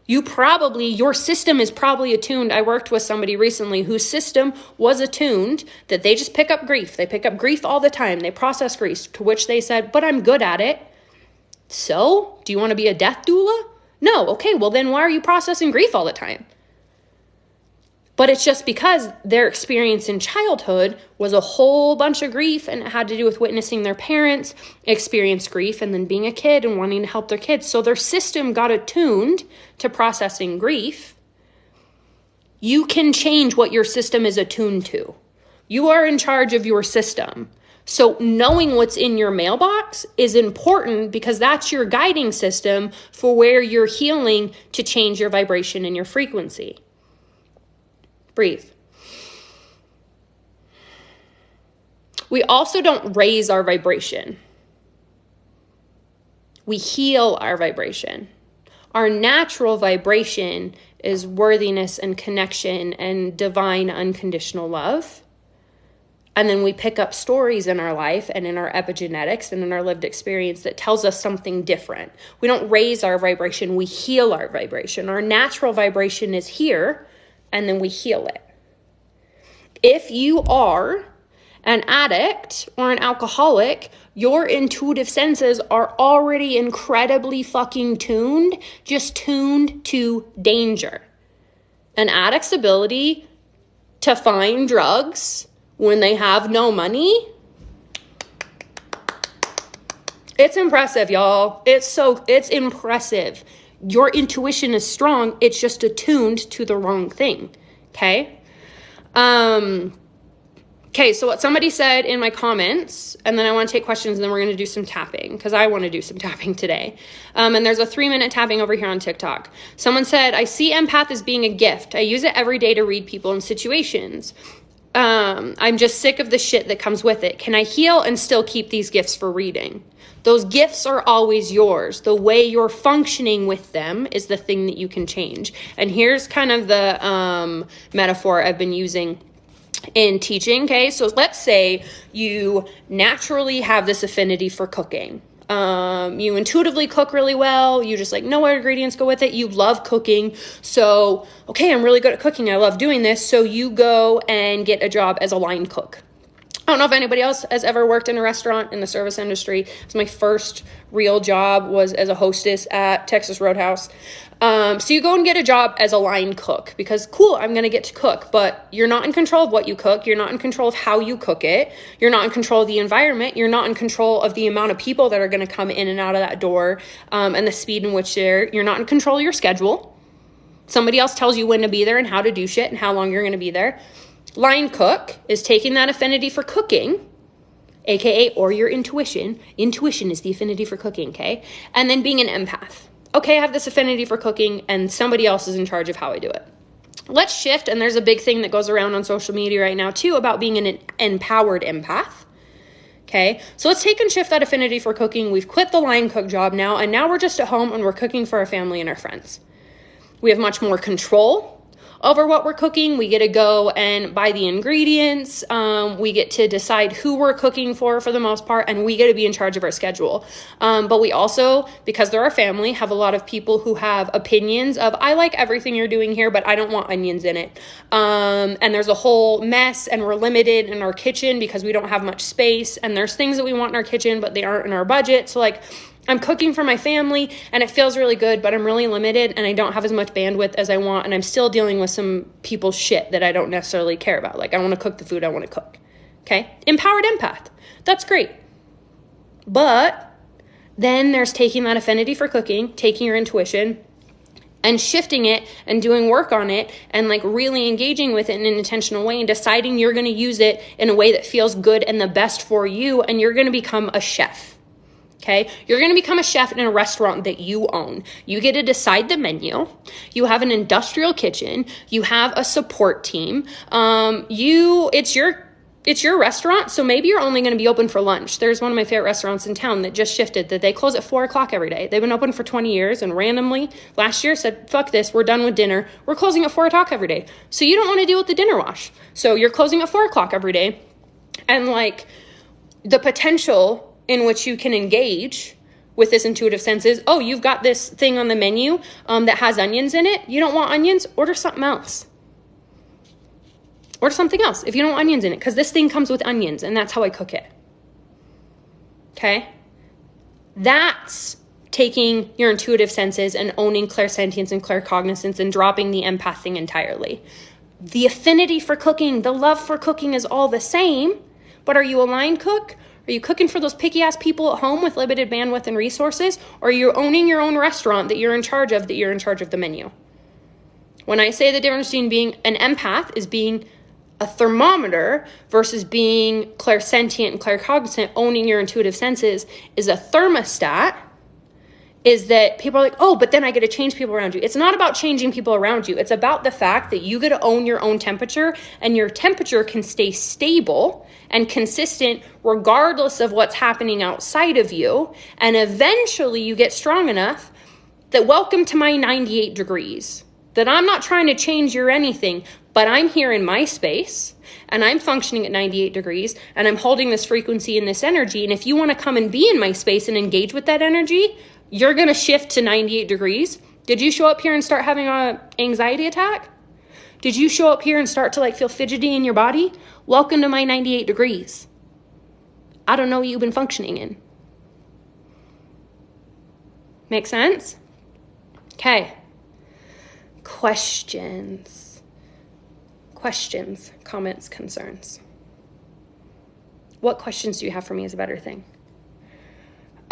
Speaker 1: Your system is probably attuned. I worked with somebody recently whose system was attuned that they just pick up grief. They pick up grief all the time. They process grief, to which they said, but I'm good at it. So, do you want to be a death doula? No. Okay, well then why are you processing grief all the time? But it's just because their experience in childhood was a whole bunch of grief, and it had to do with witnessing their parents experience grief and then being a kid and wanting to help their kids. So their system got attuned to processing grief. You can change what your system is attuned to. You are in charge of your system. So knowing what's in your mailbox is important because that's your guiding system for where you're healing to change your vibration and your frequency. Breathe. We also don't raise our vibration. We heal our vibration. Our natural vibration is worthiness and connection and divine unconditional love. And then we pick up stories in our life and in our epigenetics and in our lived experience that tells us something different. We don't raise our vibration, we heal our vibration. Our natural vibration is here, and then we heal it. If you are an addict or an alcoholic, your intuitive senses are already incredibly fucking tuned, just tuned to danger. An addict's ability to find drugs when they have no money, it's impressive, y'all. It's impressive. Your intuition is strong. It's just attuned to the wrong thing. Okay. Okay. So what somebody said in my comments, and then I want to take questions, and then we're going to do some tapping because I want to do some tapping today. And there's a 3-minute tapping over here on TikTok. Someone said, I see empath as being a gift. I use it every day to read people in situations. I'm just sick of the shit that comes with it. Can I heal and still keep these gifts for reading? Those gifts are always yours. The way you're functioning with them is the thing that you can change. And here's kind of the metaphor I've been using in teaching. Okay, so let's say you naturally have this affinity for cooking. You intuitively cook really well. You just know what ingredients go with it. You love cooking. So, okay, I'm really good at cooking. I love doing this. So you go and get a job as a line cook. I don't know if anybody else has ever worked in a restaurant in the service industry. It's my first real job was as a hostess at Texas Roadhouse. So you go and get a job as a line cook because cool, I'm going to get to cook, but you're not in control of what you cook. You're not in control of how you cook it. You're not in control of the environment. You're not in control of the amount of people that are going to come in and out of that door, and the speed in which you're not in control of your schedule. Somebody else tells you when to be there and how to do shit and how long you're going to be there. Line cook is taking that affinity for cooking, aka, or your intuition. Intuition is the affinity for cooking, okay? And then being an empath. Okay, I have this affinity for cooking and somebody else is in charge of how I do it. Let's shift, and there's a big thing that goes around on social media right now too about being an empowered empath. Okay, so let's take and shift that affinity for cooking. We've quit the line cook job now, and now we're just at home and we're cooking for our family and our friends. We have much more control over what we're cooking. We get to go and buy the ingredients. We get to decide who we're cooking for the most part, and we get to be in charge of our schedule. But we also, because they're our family, have a lot of people who have opinions of, I like everything you're doing here, but I don't want onions in it. And there's a whole mess, and we're limited in our kitchen because we don't have much space, and there's things that we want in our kitchen, but they aren't in our budget. So I'm cooking for my family and it feels really good, but I'm really limited and I don't have as much bandwidth as I want. And I'm still dealing with some people's shit that I don't necessarily care about. I want to cook the food I want to cook. Okay. Empowered empath. That's great. But then there's taking that affinity for cooking, taking your intuition and shifting it and doing work on it and really engaging with it in an intentional way and deciding you're going to use it in a way that feels good and the best for you. And you're going to become a chef. Okay, you're going to become a chef in a restaurant that you own. You get to decide the menu. You have an industrial kitchen. You have a support team. It's your it's your restaurant, so maybe you're only going to be open for lunch. There's one of my favorite restaurants in town that just shifted, that they close at 4 o'clock every day. They've been open for 20 years and randomly last year said, fuck this, we're done with dinner. We're closing at 4 o'clock every day. So you don't want to deal with the dinner wash. So you're closing at 4 o'clock every day. And like the potential in which you can engage with this intuitive sense is, oh, you've got this thing on the menu that has onions in it. You don't want onions? Order something else. Or something else if you don't want onions in it, because this thing comes with onions and that's how I cook it. Okay? That's taking your intuitive senses and owning clairsentience and claircognizance and dropping the empath thing entirely. The affinity for cooking, the love for cooking is all the same, but are you a line cook? Are you cooking for those picky ass people at home with limited bandwidth and resources? Or are you owning your own restaurant that you're in charge of the menu? When I say the difference between being an empath is being a thermometer versus being clairsentient and claircognizant, owning your intuitive senses, is a thermostat, is that people are like, oh, but then I get to change people around you. It's not about changing people around you. It's about the fact that you get to own your own temperature, and your temperature can stay stable and consistent regardless of what's happening outside of you. And eventually you get strong enough that welcome to my 98 degrees, that I'm not trying to change your anything, but I'm here in my space and I'm functioning at 98 degrees and I'm holding this frequency and this energy. And if you want to come and be in my space and engage with that energy, you're going to shift to 98 degrees. Did you show up here and start having an anxiety attack? Did you show up here and start to like feel fidgety in your body? Welcome to my 98 degrees. I don't know what you've been functioning in. Make sense? Okay. Questions, comments, concerns. What questions do you have for me is a better thing?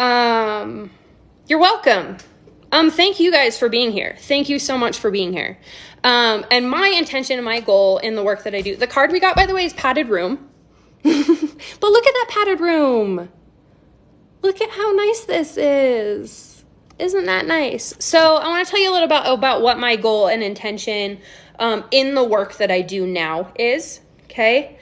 Speaker 1: You're welcome. Thank you guys for being here. Thank you so much for being here. And my intention and my goal in the work that I do, the card we got, by the way, is padded room. But look at that padded room. Look at how nice this is. Isn't that nice? So I want to tell you a little about what my goal and intention in the work that I do now is, okay?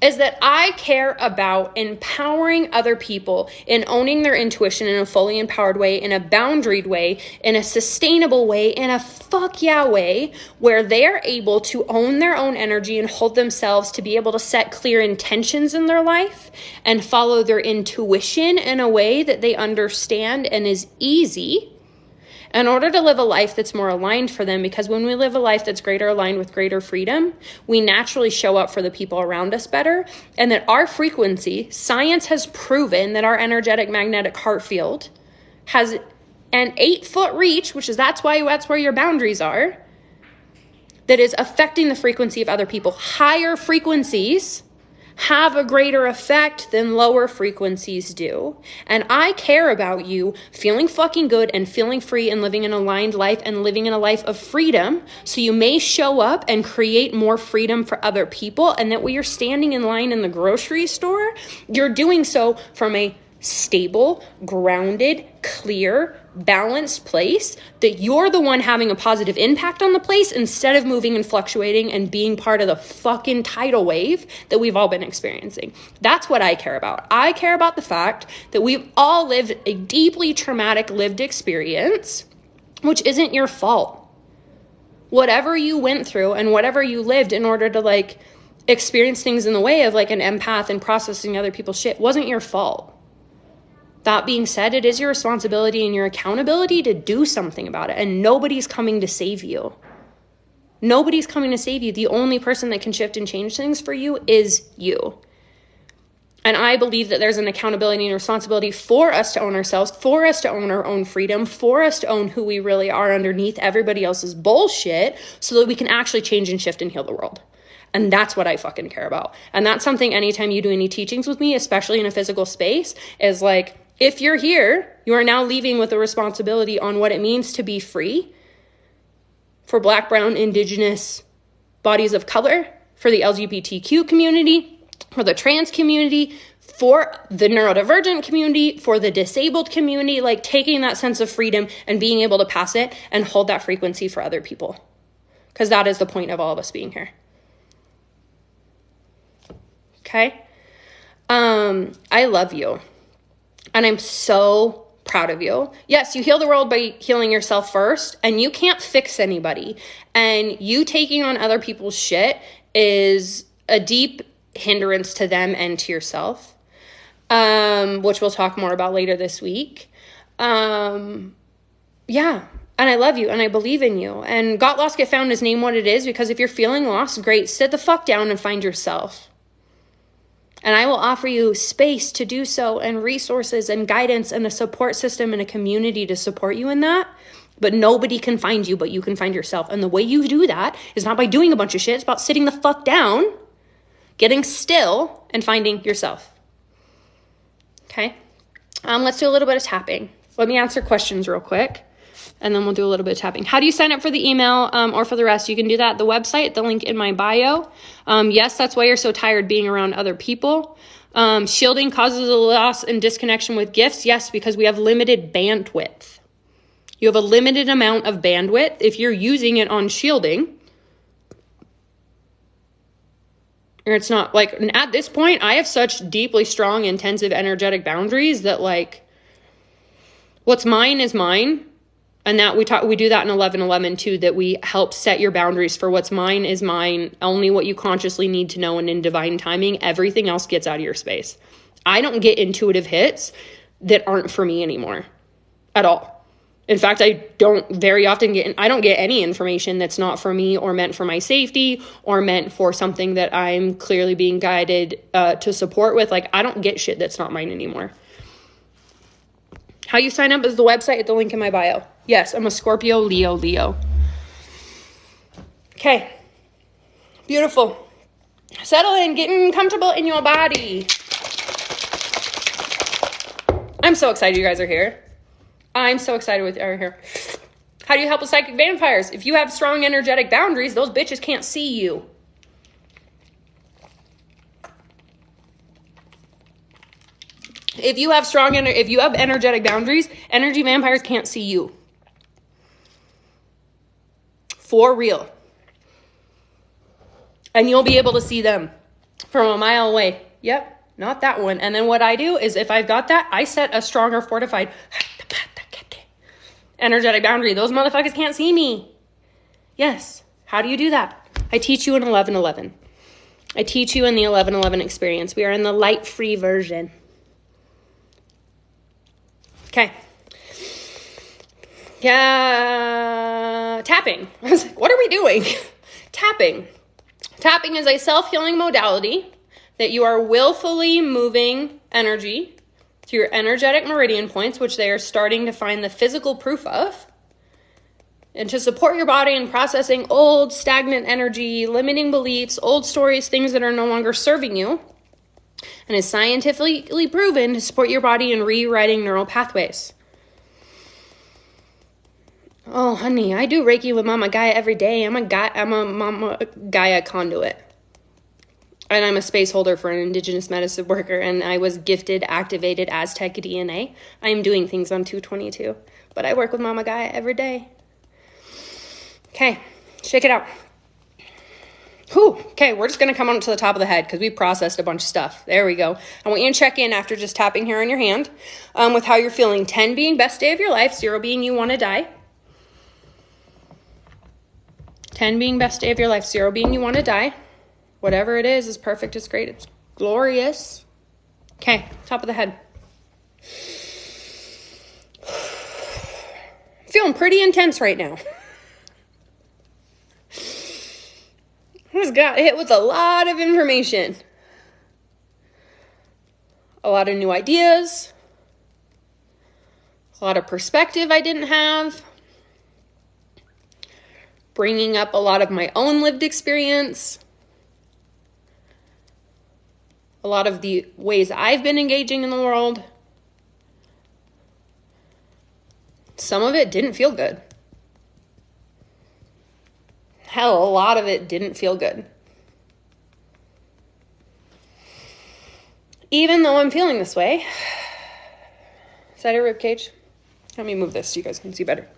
Speaker 1: Is that I care about empowering other people in owning their intuition in a fully empowered way, in a boundaried way, in a sustainable way, in a fuck yeah way, where they're able to own their own energy and hold themselves to be able to set clear intentions in their life and follow their intuition in a way that they understand and is easy, in order to live a life that's more aligned for them. Because when we live a life that's greater aligned with greater freedom, we naturally show up for the people around us better. And that our frequency, science has proven that our energetic magnetic heart field has an 8-foot reach, which is that's where your boundaries are, that is affecting the frequency of other people. Higher frequencies have a greater effect than lower frequencies do. And I care about you feeling fucking good and feeling free and living an aligned life and living in a life of freedom. So you may show up and create more freedom for other people. And that when you're standing in line in the grocery store, you're doing so from a stable, grounded, clear, balanced place, that you're the one having a positive impact on the place instead of moving and fluctuating and being part of the fucking tidal wave that we've all been experiencing. That's what I care about. I care about the fact that we've all lived a deeply traumatic lived experience, which isn't your fault. Whatever you went through and whatever you lived in order to like experience things in the way of like an empath and processing other people's shit wasn't your fault. That being said, it is your responsibility and your accountability to do something about it. And nobody's coming to save you. Nobody's coming to save you. The only person that can shift and change things for you is you. And I believe that there's an accountability and responsibility for us to own ourselves, for us to own our own freedom, for us to own who we really are underneath everybody else's bullshit, so that we can actually change and shift and heal the world. And that's what I fucking care about. And that's something anytime you do any teachings with me, especially in a physical space, is like, if you're here, you are now leaving with a responsibility on what it means to be free for Black, Brown, Indigenous bodies of color, for the LGBTQ community, for the trans community, for the neurodivergent community, for the disabled community, like taking that sense of freedom and being able to pass it and hold that frequency for other people. Because that is the point of all of us being here. Okay? I love you. And I'm so proud of you. Yes, you heal the world by healing yourself first, and you can't fix anybody. And you taking on other people's shit is a deep hindrance to them and to yourself, which we'll talk more about later this week. Yeah. And I love you and I believe in you. And Got Lost, Get Found is named what it is because if you're feeling lost, great, sit the fuck down and find yourself. And I will offer you space to do so and resources and guidance and a support system and a community to support you in that. But nobody can find you, but you can find yourself. And the way you do that is not by doing a bunch of shit. It's about sitting the fuck down, getting still, and finding yourself. Okay? Let's do a little bit of tapping. Let me answer questions real quick, and then we'll do a little bit of tapping. How do you sign up for the email or for the rest? You can do that at the website, the link in my bio. Yes, that's why you're so tired being around other people. Shielding causes a loss and disconnection with gifts. Yes, because we have limited bandwidth. You have a limited amount of bandwidth if you're using it on shielding. Or it's not like, at this point, I have such deeply strong, intensive, energetic boundaries that like, what's mine is mine. And that we do that in 11:11 too, that we help set your boundaries for what's mine is mine, only what you consciously need to know, and in divine timing, everything else gets out of your space. I don't get intuitive hits that aren't for me anymore at all. In fact, I don't very often I don't get any information that's not for me or meant for my safety or meant for something that I'm clearly being guided to support with. Like, I don't get shit that's not mine anymore. How you sign up is the website at the link in my bio. Yes, I'm a Scorpio, Leo. Okay. Beautiful. Settle in, getting comfortable in your body. I'm so excited you guys are here. I'm so excited you're here. How do you help with psychic vampires? If you have strong energetic boundaries, those bitches can't see you. If you have energetic boundaries, energy vampires can't see you. For real. And you'll be able to see them from a mile away. Yep, not that one. And then what I do is if I've got that, I set a stronger, fortified energetic boundary. Those motherfuckers can't see me. Yes. How do you do that? I teach you in 11:11. I teach you in the 11:11 experience. We are in the light-free version. Okay. Yeah. Tapping. I was like, what are we doing? Tapping. Tapping is a self-healing modality that you are willfully moving energy to your energetic meridian points, which they are starting to find the physical proof of, and to support your body in processing old stagnant energy, limiting beliefs, old stories, things that are no longer serving you, and is scientifically proven to support your body in rewriting neural pathways. Oh, honey, I do Reiki with Mama Gaia every day. I'm a Mama Gaia conduit. And I'm a space holder for an indigenous medicine worker, and I was gifted activated Aztec DNA. I am doing things on 222, but I work with Mama Gaia every day. Okay, shake it out. Whew. Okay, we're just going to come on to the top of the head because we processed a bunch of stuff. There we go. I want you to check in after just tapping here on your hand with how you're feeling. 10 being best day of your life, 0 being you want to die. 10 being best day of your life, 0 being you want to die. Whatever it is perfect, it's great, it's glorious. Okay, top of the head. Feeling pretty intense right now. I just got hit with a lot of information. A lot of new ideas. A lot of perspective I didn't have. Bringing up a lot of my own lived experience. A lot of the ways I've been engaging in the world. Some of it didn't feel good. Hell, a lot of it didn't feel good. Even though I'm feeling this way. Is that a rib cage? Let me move this so you guys can see better.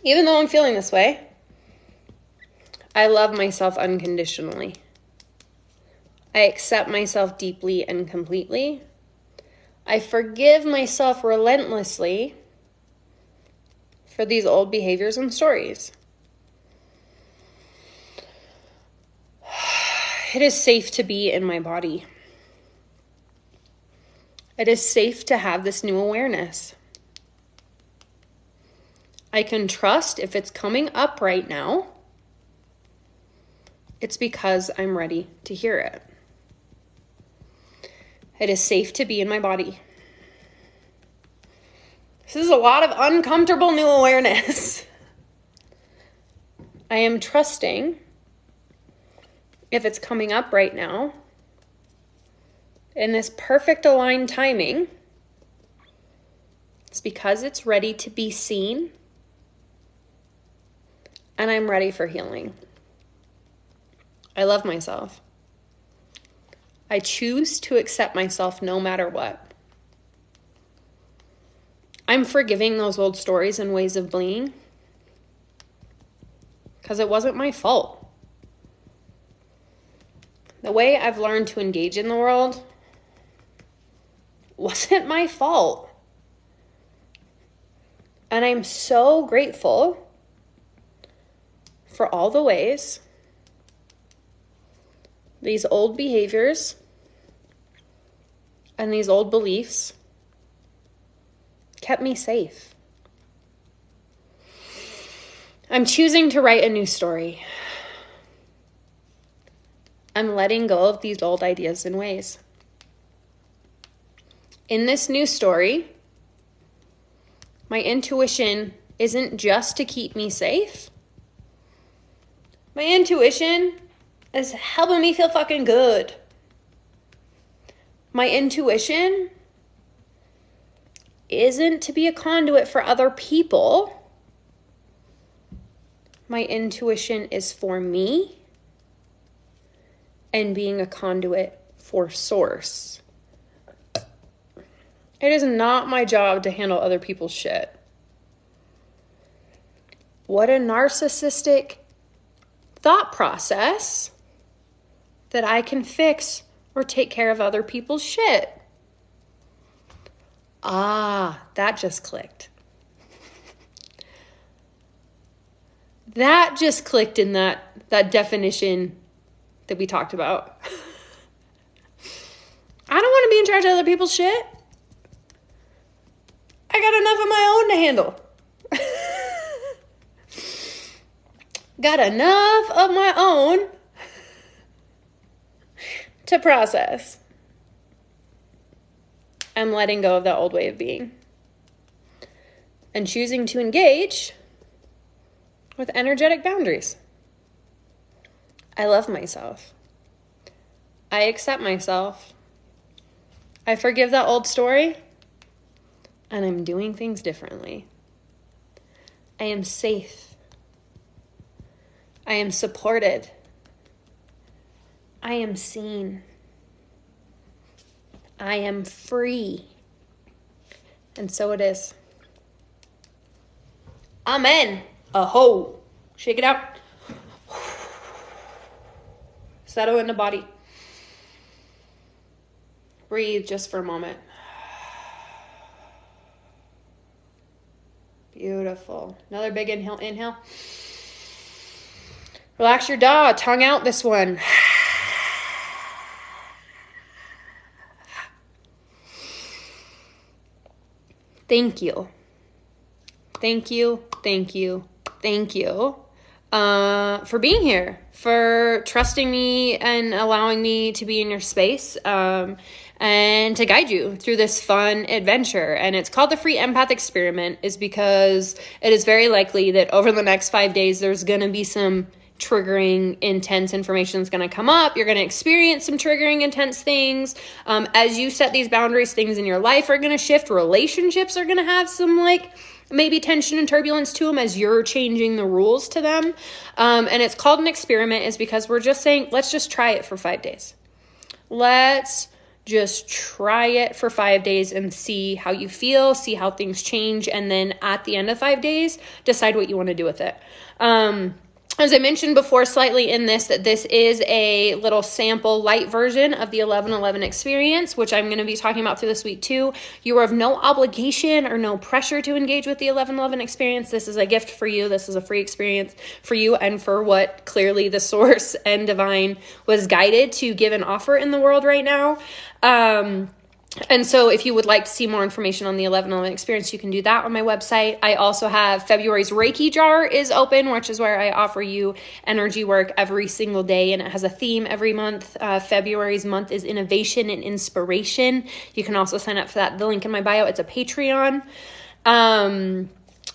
Speaker 1: Even though I'm feeling this way, I love myself unconditionally. I accept myself deeply and completely. I forgive myself relentlessly for these old behaviors and stories. It is safe to be in my body. It is safe to have this new awareness. I can trust if it's coming up right now, it's because I'm ready to hear it. It is safe to be in my body. This is a lot of uncomfortable new awareness. I am trusting if it's coming up right now, in this perfect aligned timing, it's because it's ready to be seen, and I'm ready for healing. I love myself. I choose to accept myself no matter what. I'm forgiving those old stories and ways of being because it wasn't my fault. The way I've learned to engage in the world wasn't my fault. And I'm so grateful for all the ways these old behaviors and these old beliefs kept me safe. I'm choosing to write a new story. I'm letting go of these old ideas and ways. In this new story, my intuition isn't just to keep me safe. My intuition is helping me feel fucking good. My intuition isn't to be a conduit for other people. My intuition is for me and being a conduit for source. It is not my job to handle other people's shit. What a narcissistic thought process that I can fix or take care of other people's shit. Ah, that just clicked. That just clicked in that definition that we talked about. I don't want to be in charge of other people's shit. I got enough of my own to handle. Got enough of my own to process. I'm letting go of that old way of being and choosing to engage with energetic boundaries. I love myself. I accept myself. I forgive that old story, and I'm doing things differently. I am safe. I am supported. I am seen. I am free. And so it is. Amen. Aho. Shake it out. Settle in the body. Breathe just for a moment. Beautiful. Another big inhale. Inhale. Relax your jaw. Tongue out this one. Thank you. Thank you. Thank you. Thank you. For being here, for trusting me and allowing me to be in your space, and to guide you through this fun adventure. And it's called the Free Empath Experiment, is because it is very likely that over the next 5 days, there's going to be some triggering, intense information that's going to come up. You're going to experience some triggering, intense things. As you set these boundaries, things in your life are going to shift. Relationships are going to have some maybe tension and turbulence to them as you're changing the rules to them. And it's called an experiment is because we're just saying, let's just try it for 5 days. Let's just try it for 5 days and see how you feel, see how things change. And then at the end of 5 days, decide what you want to do with it. As I mentioned before slightly in this, that this is a little sample light version of the 1111 experience, which I'm going to be talking about through this week too. You are of no obligation or no pressure to engage with the 1111 experience. This is a gift for you. This is a free experience for you and for what clearly the source and divine was guided to give and offer in the world right now. And so if you would like to see more information on the 1111 experience, you can do that on my website. I also have February's Reiki jar is open, which is where I offer you energy work every single day, and it has a theme every month. February's month is innovation and inspiration. You can also sign up for that. The link in my bio, it's a Patreon.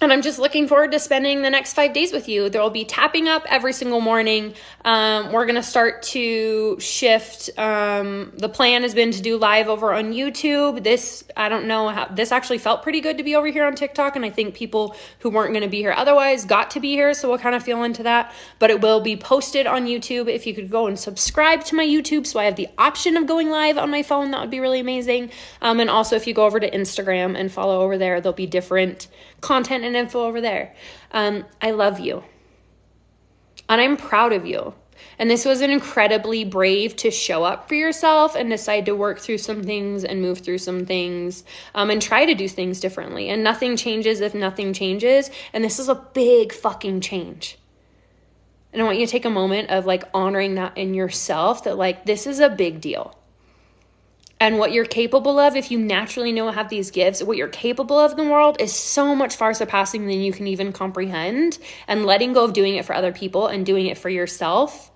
Speaker 1: And I'm just looking forward to spending the next 5 days with you. There will be tapping up every single morning. We're going to start to shift. The plan has been to do live over on YouTube. This, I don't know how, this actually felt pretty good to be over here on TikTok. And I think people who weren't going to be here otherwise got to be here. So we'll kind of feel into that. But it will be posted on YouTube. If you could go and subscribe to my YouTube so I have the option of going live on my phone, that would be really amazing. And also if you go over to Instagram and follow over there, there'll be different content and info over there. I love you. And I'm proud of you. And this was an incredibly brave to show up for yourself and decide to work through some things and move through some things, and try to do things differently. And nothing changes if nothing changes. And this is a big fucking change. And I want you to take a moment of like honoring that in yourself, that like, this is a big deal. And what you're capable of, if you naturally know have these gifts, what you're capable of in the world is so much far surpassing than you can even comprehend. And letting go of doing it for other people and doing it for yourself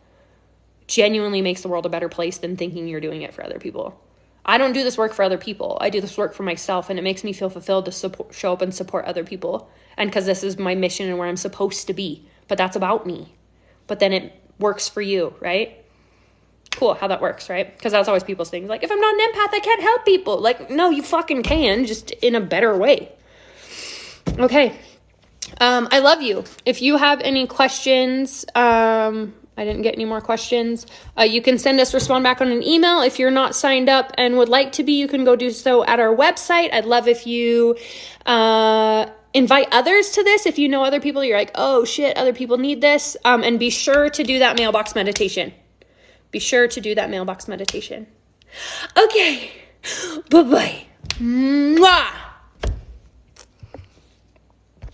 Speaker 1: genuinely makes the world a better place than thinking you're doing it for other people. I don't do this work for other people. I do this work for myself, and it makes me feel fulfilled to show up and support other people. And because this is my mission and where I'm supposed to be. But that's about me. But then it works for you, right? Cool how that works, right? Because that's always people's things. Like, if I'm not an empath, I can't help people. Like, no, you fucking can, just in a better way. Okay. I love you. If you have any questions, I didn't get any more questions. You can send us, respond back on an email. If you're not signed up and would like to be, you can go do so at our website. I'd love if you invite others to this. If you know other people, you're like, oh shit, other people need this. And be sure to do that mailbox meditation. Be sure to do that mailbox meditation. Okay. Bye-bye. Mwah.